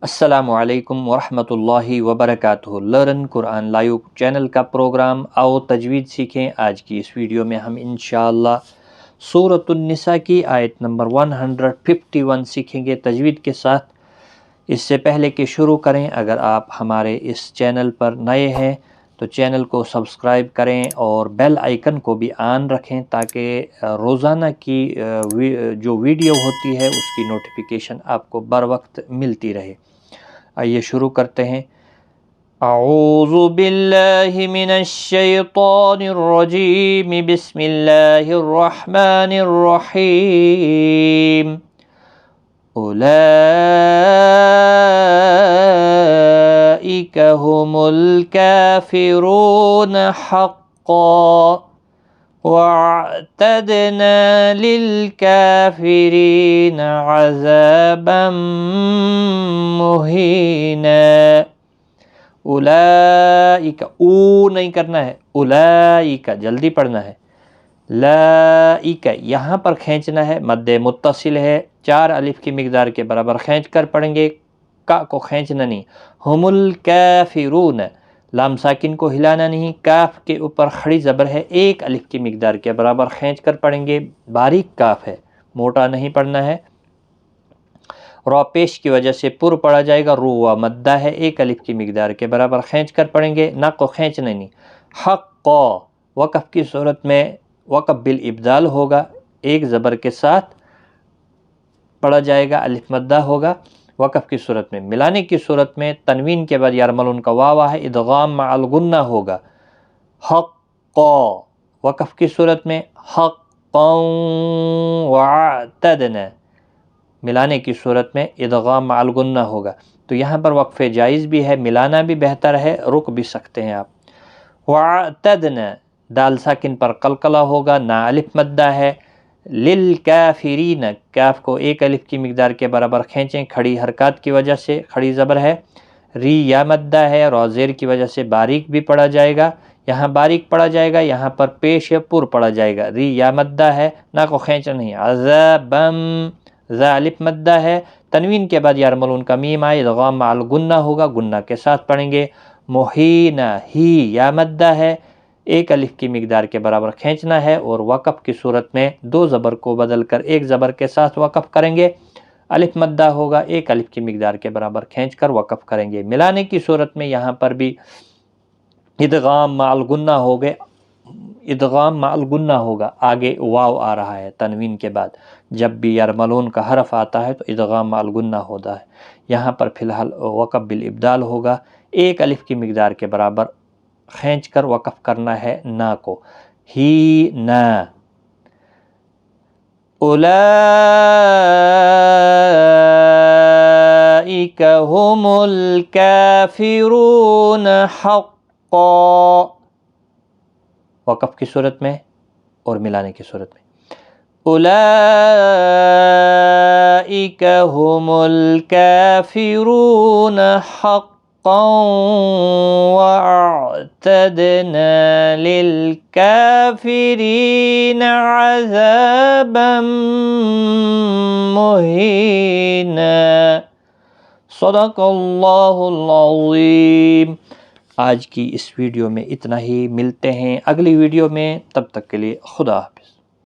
السلام علیکم ورحمۃ اللہ وبرکاتہ۔ لرن قرآن لائیو چینل کا پروگرام آؤ تجوید سیکھیں۔ آج کی اس ویڈیو میں ہم انشاءاللہ سورۃ النساء کی آیت نمبر 151 سیکھیں گے تجوید کے ساتھ۔ اس سے پہلے کہ شروع کریں، اگر آپ ہمارے اس چینل پر نئے ہیں تو چینل کو سبسکرائب کریں اور بیل آئیکن کو بھی آن رکھیں تاکہ روزانہ کی جو ویڈیو ہوتی ہے اس کی نوٹیفیکیشن آپ کو بر وقت ملتی رہے۔ آئیے شروع کرتے ہیں۔ اعوذ باللہ من الشیطان الرجیم، بسم اللہ الرحمن الرحیم۔ اولئک هم الکافرون حقا وَأَعْتَدْنَا لِلْكَافِرِينَ عَذَابًا مُهِينًا۔ اولئک، او نہیں کرنا ہے، اولئک جلدی پڑھنا ہے۔ لائک یہاں پر کھینچنا ہے، مد متصل ہے، 4 الف کی مقدار کے برابر کھینچ کر پڑھیں گے، کا کو کھینچنا نہیں۔ ہم الکافرون، لام ساکن کو ہلانا نہیں، کاف کے اوپر کھڑی زبر ہے، 1 الف کی مقدار کے برابر کھینچ کر پڑھیں گے، باریک کاف ہے، موٹا نہیں پڑھنا ہے۔ رو پیش کی وجہ سے پر پڑھا جائے گا، رو و مدہ ہے، 1 الف کی مقدار کے برابر کھینچ کر پڑھیں گے، نا کو کھینچنا نہیں۔ حق وقف کی صورت میں وقف بالابدال ہوگا، 1 زبر کے ساتھ پڑھا جائے گا، الف مدہ ہوگا۔ وقف کی صورت میں، ملانے کی صورت میں تنوین کے بعد یرملون کا واو ہے، ادغام مع الغنہ ہوگا۔ حق وقف کی صورت میں حقا وَأَعْتَدْنَا، ملانے کی صورت میں ادغام مع الغنہ ہوگا۔ تو یہاں پر وقف جائز بھی ہے، ملانا بھی بہتر ہے، رک بھی سکتے ہیں آپ۔ وَأَعْتَدْنَا دال ساکن پر قلقلہ ہوگا، نا الف مدہ ہے۔ للکافرین، کاف کو 1 الف کی مقدار کے برابر کھینچیں، کھڑی حرکات کی وجہ سے، کھڑی زبر ہے۔ ری یا مدہ ہے، رو زیر کی وجہ سے باریک بھی پڑھا جائے گا، یہاں باریک پڑھا جائے گا، یہاں پر پیش یا پر پڑھا جائے گا۔ ری یا مدہ ہے، نا کو کھینچا نہیں۔ عذابم، ذا الف مدہ ہے، تنوین کے بعد یرملون کا میم آئے، ادغام مع الغنہ ہوگا، گنہ کے ساتھ پڑھیں گے۔ مہینہ، ہی یا مدہ ہے، 1 الف کی مقدار کے برابر کھینچنا ہے، اور وقف کی صورت میں 2 زبر کو بدل کر 1 زبر کے ساتھ وقف کریں گے، الف مدہ ہوگا، 1 الف کی مقدار کے برابر کھینچ کر وقف کریں گے۔ ملانے کی صورت میں یہاں پر بھی ادغام مع الغنہ ہوگے، ادغام مع الغنہ ہوگا، آگے واو آ رہا ہے تنوین کے بعد، جب بھی یرملون کا حرف آتا ہے تو ادغام مع الغنہ ہوتا ہے۔ یہاں پر فی الحال وقف بالابدال ہوگا، 1 الف کی مقدار کے برابر کھینچ کر وقف کرنا ہے نا کو، ہی نا۔ اولئک هم الکافرون حقا، وقف کی صورت میں اور ملانے کی صورت میں۔ اولئک هم الکافرون حقا وَأَعْتَدْنَا لِلْكَافِرِينَ عَذَابًا مُهِينًا۔ صدق اللہ العظیم۔ آج کی اس ویڈیو میں اتنا ہی، ملتے ہیں اگلی ویڈیو میں، تب تک کے لیے خدا حافظ۔